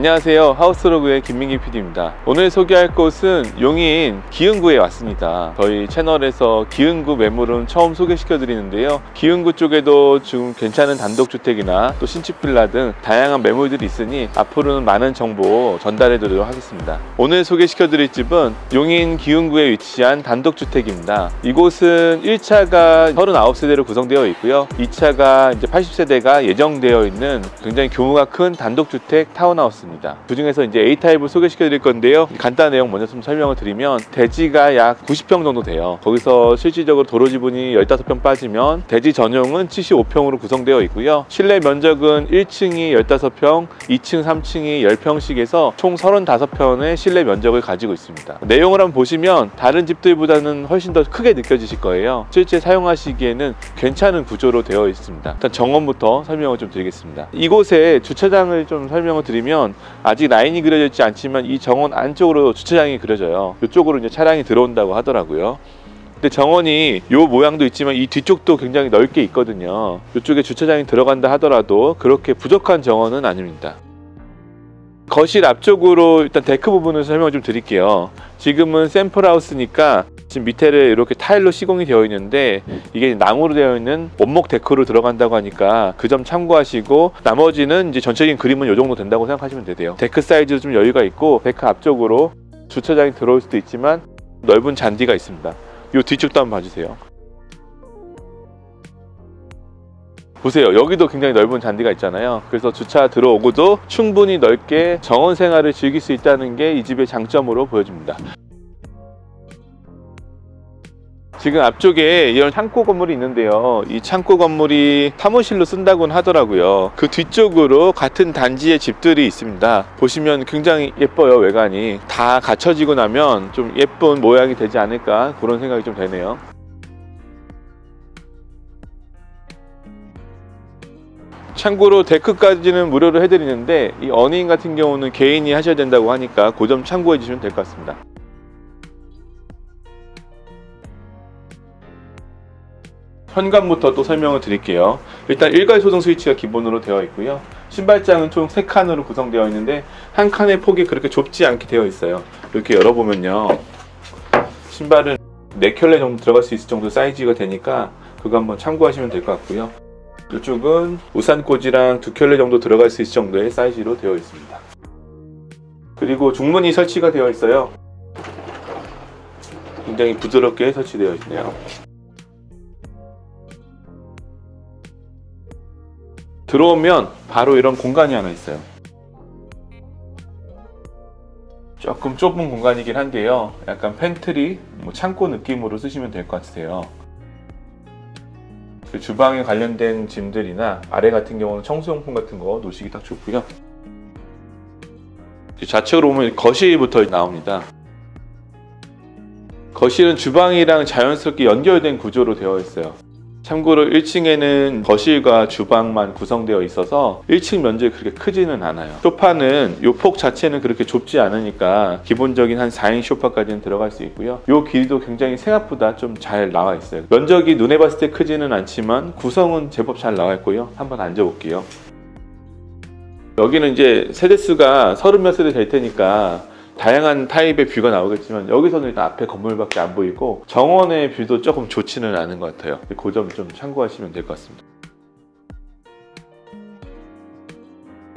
안녕하세요, 하우스로그의 김민기 PD입니다. 오늘 소개할 곳은 용인 기흥구에 왔습니다. 저희 채널에서 기흥구 매물은 처음 소개시켜 드리는데요, 기흥구 쪽에도 지금 괜찮은 단독주택이나 또 신축빌라 등 다양한 매물들이 있으니 앞으로는 많은 정보 전달해 드리도록 하겠습니다. 오늘 소개시켜 드릴 집은 용인 기흥구에 위치한 단독주택입니다. 이곳은 1차가 39세대로 구성되어 있고요, 2차가 이제 80세대가 예정되어 있는 굉장히 규모가 큰 단독주택 타운하우스입니다. 그 중에서 이제 A타입을 소개시켜 드릴 건데요, 간단한 내용 먼저 좀 설명을 드리면, 대지가 약 90평 정도 돼요. 거기서 실질적으로 도로 지분이 15평 빠지면 대지 전용은 75평으로 구성되어 있고요, 실내 면적은 1층이 15평, 2층, 3층이 10평씩 해서 총 35평의 실내 면적을 가지고 있습니다. 내용을 한번 보시면 다른 집들보다는 훨씬 더 크게 느껴지실 거예요. 실제 사용하시기에는 괜찮은 구조로 되어 있습니다. 일단 정원부터 설명을 좀 드리겠습니다. 이곳에 주차장을 좀 설명을 드리면, 아직 라인이 그려져 있지 않지만 이 정원 안쪽으로 주차장이 그려져요. 이쪽으로 이제 차량이 들어온다고 하더라고요. 근데 정원이 요 모양도 있지만 이 뒤쪽도 굉장히 넓게 있거든요. 이쪽에 주차장이 들어간다 하더라도 그렇게 부족한 정원은 아닙니다. 거실 앞쪽으로 일단 데크 부분을 설명을 좀 드릴게요. 지금은 샘플하우스니까 지금 밑에를 이렇게 타일로 시공이 되어 있는데, 이게 나무로 되어 있는 원목 데크로 들어간다고 하니까 그 점 참고하시고, 나머지는 이제 전체적인 그림은 이 정도 된다고 생각하시면 되세요. 데크 사이즈도 좀 여유가 있고, 데크 앞쪽으로 주차장이 들어올 수도 있지만 넓은 잔디가 있습니다. 이 뒤쪽도 한번 봐주세요. 보세요, 여기도 굉장히 넓은 잔디가 있잖아요. 그래서 주차 들어오고도 충분히 넓게 정원 생활을 즐길 수 있다는 게 이 집의 장점으로 보여집니다. 지금 앞쪽에 이런 창고 건물이 있는데요, 이 창고 건물이 사무실로 쓴다고는 하더라고요. 그 뒤쪽으로 같은 단지의 집들이 있습니다. 보시면 굉장히 예뻐요. 외관이 다 갖춰지고 나면 좀 예쁜 모양이 되지 않을까, 그런 생각이 좀 되네요. 참고로 데크까지는 무료로 해드리는데, 이 어닝 같은 경우는 개인이 하셔야 된다고 하니까 그 점 참고해 주시면 될 것 같습니다. 현관부터 또 설명을 드릴게요. 일단 일괄 소등 스위치가 기본으로 되어 있고요, 신발장은 총 3칸으로 구성되어 있는데 한 칸의 폭이 그렇게 좁지 않게 되어 있어요. 이렇게 열어보면요, 신발은 4켤레 정도 들어갈 수 있을 정도 사이즈가 되니까 그거 한번 참고하시면 될 것 같고요, 이쪽은 우산꽂이랑 2켤레 정도 들어갈 수 있을 정도의 사이즈로 되어 있습니다. 그리고 중문이 설치가 되어 있어요. 굉장히 부드럽게 설치되어 있네요. 들어오면 바로 이런 공간이 하나 있어요. 조금 좁은 공간이긴 한데요, 약간 팬트리, 창고 느낌으로 쓰시면 될 것 같으세요. 주방에 관련된 짐들이나 아래 같은 경우는 청소용품 같은 거 놓으시기 딱 좋고요. 좌측으로 보면 거실부터 나옵니다. 거실은 주방이랑 자연스럽게 연결된 구조로 되어 있어요. 참고로 1층에는 거실과 주방만 구성되어 있어서 1층 면적이 그렇게 크지는 않아요. 소파는 이 폭 자체는 그렇게 좁지 않으니까 기본적인 한 4인 소파까지는 들어갈 수 있고요, 이 길이도 굉장히 생각보다 좀 잘 나와 있어요. 면적이 눈에 봤을 때 크지는 않지만 구성은 제법 잘 나와 있고요. 한번 앉아 볼게요. 여기는 이제 세대수가 30몇 세대 될 테니까 다양한 타입의 뷰가 나오겠지만, 여기서는 일단 앞에 건물밖에 안 보이고 정원의 뷰도 조금 좋지는 않은 것 같아요. 그 점 좀 참고하시면 될 것 같습니다.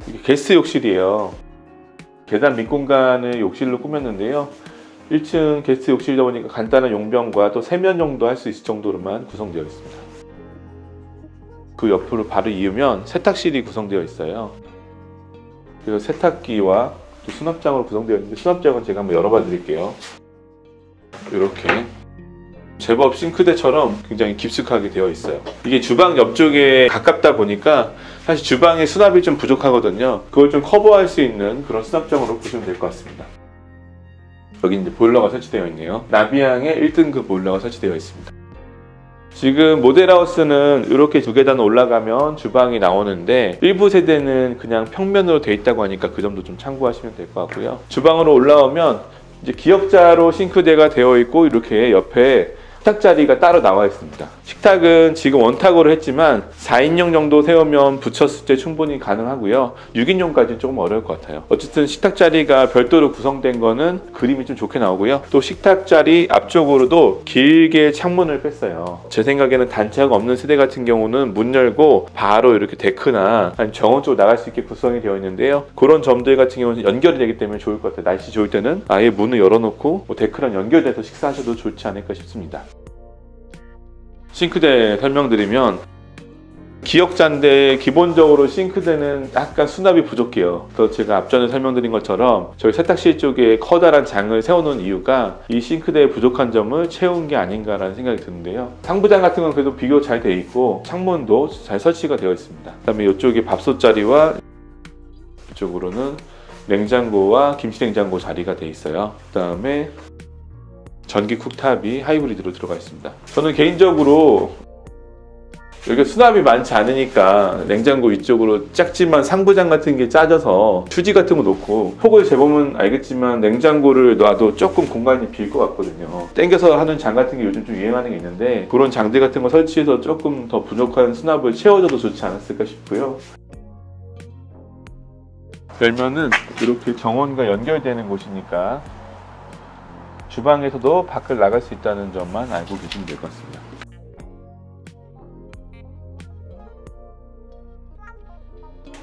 이게 게스트 욕실이에요. 계단 밑공간을 욕실로 꾸몄는데요, 1층 게스트 욕실이다 보니까 간단한 용변과 또 세면 정도 할 수 있을 정도로만 구성되어 있습니다. 그 옆으로 바로 이으면 세탁실이 구성되어 있어요. 그리고 세탁기와 또 수납장으로 구성되어 있는데, 수납장은 제가 한번 열어봐 드릴게요. 이렇게 제법 싱크대처럼 굉장히 깊숙하게 되어 있어요. 이게 주방 옆쪽에 가깝다 보니까 사실 주방에 수납이 좀 부족하거든요. 그걸 좀 커버할 수 있는 그런 수납장으로 보시면 될 것 같습니다. 여기 이제 보일러가 설치되어 있네요. 나비향의 1등급 보일러가 설치되어 있습니다. 지금 모델하우스는 이렇게 2계단 올라가면 주방이 나오는데, 일부 세대는 그냥 평면으로 되어 있다고 하니까 그 점도 좀 참고하시면 될 것 같고요. 주방으로 올라오면 이제 기역자로 싱크대가 되어 있고, 이렇게 옆에 식탁 자리가 따로 나와 있습니다. 식탁은 지금 원탁으로 했지만 4인용 정도 세우면 붙였을 때 충분히 가능하고요. 6인용까지는 조금 어려울 것 같아요. 어쨌든 식탁 자리가 별도로 구성된 거는 그림이 좀 좋게 나오고요. 또 식탁 자리 앞쪽으로도 길게 창문을 뺐어요. 제 생각에는 단차가 없는 세대 같은 경우는 문 열고 바로 이렇게 데크나 아니면 정원 쪽으로 나갈 수 있게 구성이 되어 있는데요. 그런 점들 같은 경우는 연결이 되기 때문에 좋을 것 같아요. 날씨 좋을 때는 아예 문을 열어놓고 데크랑 연결돼서 식사하셔도 좋지 않을까 싶습니다. 싱크대 설명드리면 기역자인데 기본적으로 싱크대는 약간 수납이 부족해요. 그래서 제가 앞전에 설명드린 것처럼 저희 세탁실 쪽에 커다란 장을 세워놓은 이유가 이 싱크대의 부족한 점을 채운 게 아닌가라는 생각이 드는데요. 상부장 같은 건 그래도 비교 잘 돼 있고 창문도 잘 설치가 되어 있습니다. 그 다음에 이쪽에 밥솥 자리와 이쪽으로는 냉장고와 김치냉장고 자리가 돼 있어요. 그 다음에 전기 쿡탑이 하이브리드로 들어가 있습니다. 저는 개인적으로 여기 수납이 많지 않으니까 냉장고 위쪽으로 작지만 상부장 같은 게 짜져서 휴지 같은 거 놓고, 폭을 재보면 알겠지만 냉장고를 놔도 조금 공간이 빌 것 같거든요. 당겨서 하는 장 같은 게 요즘 좀 유행하는 게 있는데 그런 장들 같은 거 설치해서 조금 더 부족한 수납을 채워줘도 좋지 않았을까 싶고요. 열면은 이렇게 정원과 연결되는 곳이니까 주방에서도 밖을 나갈 수 있다는 점만 알고 계시면 될 것 같습니다.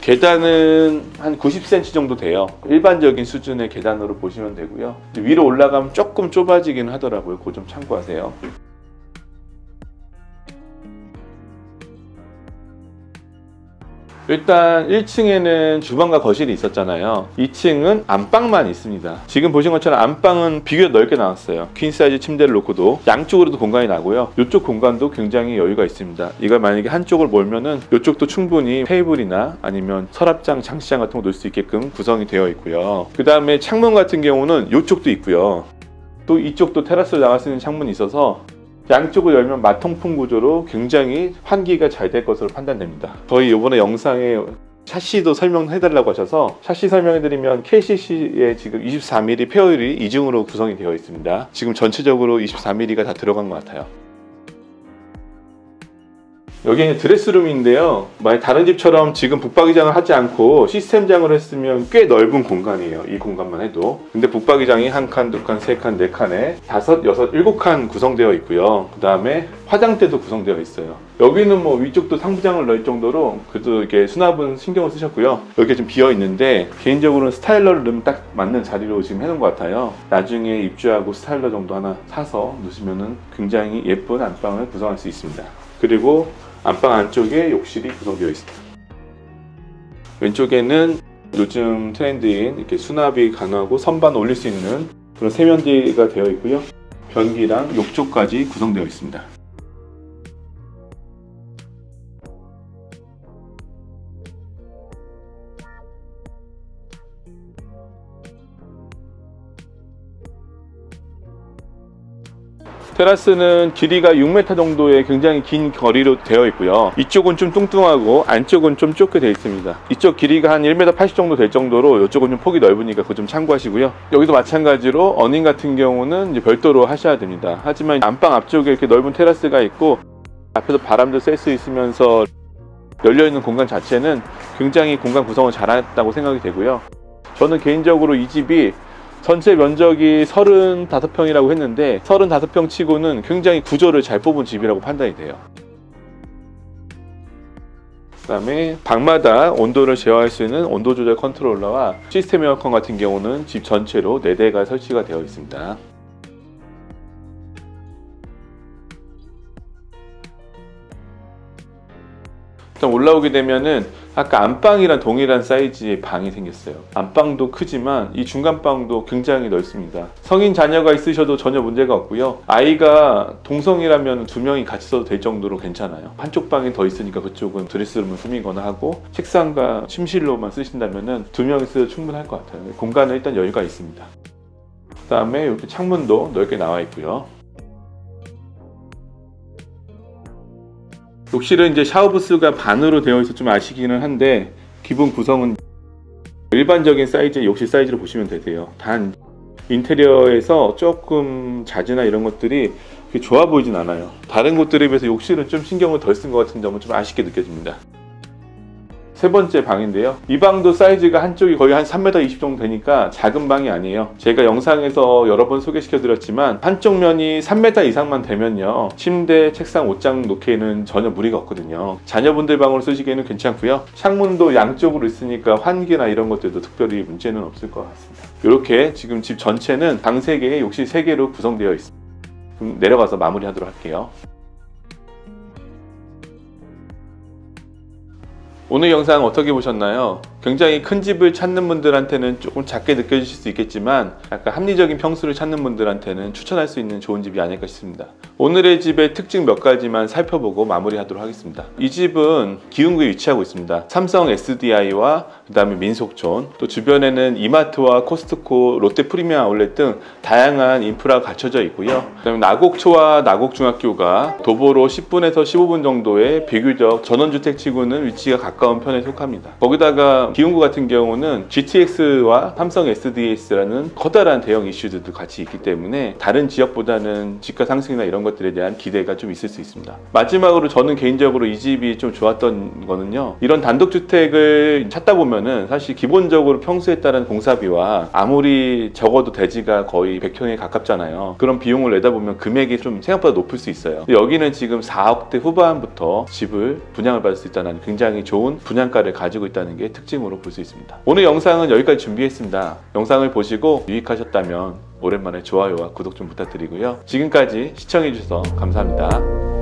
계단은 한 90cm 정도 돼요. 일반적인 수준의 계단으로 보시면 되고요. 위로 올라가면 조금 좁아지긴 하더라고요. 그거 좀 참고하세요. 일단 1층에는 주방과 거실이 있었잖아요. 2층은 안방만 있습니다. 지금 보신 것처럼 안방은 비교적 넓게 나왔어요. 퀸 사이즈 침대를 놓고도 양쪽으로도 공간이 나고요. 이쪽 공간도 굉장히 여유가 있습니다. 이걸 만약에 한쪽을 몰면은 이쪽도 충분히 테이블이나 아니면 서랍장, 장시장 같은 거 놓을 수 있게끔 구성이 되어 있고요. 그 다음에 창문 같은 경우는 이쪽도 있고요. 또 이쪽도 테라스로 나갈 수 있는 창문이 있어서 양쪽을 열면 마통풍 구조로 굉장히 환기가 잘 될 것으로 판단됩니다. 저희 이번에 영상에 샤시도 설명해달라고 하셔서 샤시 설명해드리면 KCC에 지금 24mm 페어휠이 이중으로 구성이 되어 있습니다. 지금 전체적으로 24mm가 다 들어간 것 같아요. 여기는 드레스룸인데요. 만약 다른 집처럼 지금 북박이장을 하지 않고 시스템장을 했으면 꽤 넓은 공간이에요. 이 공간만 해도. 근데 북박이장이 한 칸, 두 칸, 세 칸, 네 칸에 5, 6, 7칸 구성되어 있고요. 그 다음에 화장대도 구성되어 있어요. 여기는 뭐 위쪽도 상부장을 넣을 정도로 그래도 이게 수납은 신경을 쓰셨고요. 여기가 좀 비어 있는데 개인적으로는 스타일러를 넣으면 딱 맞는 자리로 지금 해놓은 것 같아요. 나중에 입주하고 스타일러 정도 하나 사서 넣으시면은 굉장히 예쁜 안방을 구성할 수 있습니다. 그리고 안방 안쪽에 욕실이 구성되어 있습니다. 왼쪽에는 요즘 트렌드인 이렇게 수납이 가능하고 선반 올릴 수 있는 그런 세면대가 되어 있고요. 변기랑 욕조까지 구성되어 있습니다. 테라스는 길이가 6m 정도의 굉장히 긴 거리로 되어 있고요. 이쪽은 좀 뚱뚱하고 안쪽은 좀 좁게 되어 있습니다. 이쪽 길이가 한 1m 80 정도 될 정도로 이쪽은 좀 폭이 넓으니까 그거 좀 참고하시고요. 여기도 마찬가지로 어닝 같은 경우는 이제 별도로 하셔야 됩니다. 하지만 안방 앞쪽에 이렇게 넓은 테라스가 있고 앞에서 바람도 쐴 수 있으면서 열려있는 공간 자체는 굉장히 공간 구성을 잘했다고 생각이 되고요. 저는 개인적으로 이 집이 전체 면적이 35평이라고 했는데 35평 치고는 굉장히 구조를 잘 뽑은 집이라고 판단이 돼요. 그 다음에 방마다 온도를 제어할 수 있는 온도 조절 컨트롤러와 시스템 에어컨 같은 경우는 집 전체로 4대가 설치가 되어 있습니다. 일단 올라오게 되면은 아까 안방이랑 동일한 사이즈의 방이 생겼어요. 안방도 크지만 이 중간방도 굉장히 넓습니다. 성인 자녀가 있으셔도 전혀 문제가 없고요. 아이가 동성이라면 2명이 같이 써도 될 정도로 괜찮아요. 한쪽 방이 더 있으니까 그쪽은 드레스룸을 꾸미거나 하고 책상과 침실로만 쓰신다면 2명이 써도 충분할 것 같아요. 공간은 일단 여유가 있습니다. 그 다음에 이렇게 창문도 넓게 나와 있고요. 욕실은 이제 샤워 부스가 반으로 되어 있어 좀 아시기는 한데 기본 구성은 일반적인 사이즈의 욕실 사이즈로 보시면 되세요. 단 인테리어에서 조금 자재나 이런 것들이 그게 좋아 보이진 않아요. 다른 곳들에 비해서 욕실은 좀 신경을 덜 쓴 것 같은 점은 좀 아쉽게 느껴집니다. 세 번째 방인데요. 이 방도 사이즈가 한쪽이 거의 한 3m 20 정도 되니까 작은 방이 아니에요. 제가 영상에서 여러 번 소개시켜 드렸지만 한쪽 면이 3m 이상만 되면요, 침대, 책상, 옷장 놓기에는 전혀 무리가 없거든요. 자녀분들 방으로 쓰시기에는 괜찮고요. 창문도 양쪽으로 있으니까 환기나 이런 것들도 특별히 문제는 없을 것 같습니다. 이렇게 지금 집 전체는 방 3개에 욕실 3개로 구성되어 있습니다. 그럼 내려가서 마무리하도록 할게요. 오늘 영상 어떻게 보셨나요? 굉장히 큰 집을 찾는 분들한테는 조금 작게 느껴지실 수 있겠지만 약간 합리적인 평수를 찾는 분들한테는 추천할 수 있는 좋은 집이 아닐까 싶습니다. 오늘의 집의 특징 몇 가지만 살펴보고 마무리하도록 하겠습니다. 이 집은 기흥구에 위치하고 있습니다. 삼성 SDI와 그 다음에 민속촌, 또 주변에는 이마트와 코스트코, 롯데 프리미엄 아울렛 등 다양한 인프라가 갖춰져 있고요. 그 다음에 나곡초와 나곡중학교가 도보로 10분에서 15분 정도의 비교적 전원주택지구는 위치가 가까운 편에 속합니다. 거기다가 기흥구 같은 경우는 GTX와 삼성 SDS라는 커다란 대형 이슈들도 같이 있기 때문에 다른 지역보다는 집가 상승이나 이런 것들에 대한 기대가 좀 있을 수 있습니다. 마지막으로 저는 개인적으로 이 집이 좀 좋았던 거는요, 이런 단독주택을 찾다 보면은 사실 기본적으로 평수에 따른 공사비와 아무리 적어도 대지가 거의 100평에 가깝잖아요. 그런 비용을 내다 보면 금액이 좀 생각보다 높을 수 있어요. 근데 여기는 지금 4억대 후반부터 집을 분양을 받을 수 있다는 굉장히 좋은 분양가를 가지고 있다는 게 특징으로 볼 수 있습니다. 오늘 영상은 여기까지 준비했습니다. 영상을 보시고 유익하셨다면 오랜만에 좋아요와 구독 좀 부탁드리고요. 지금까지 시청해주셔서 감사합니다.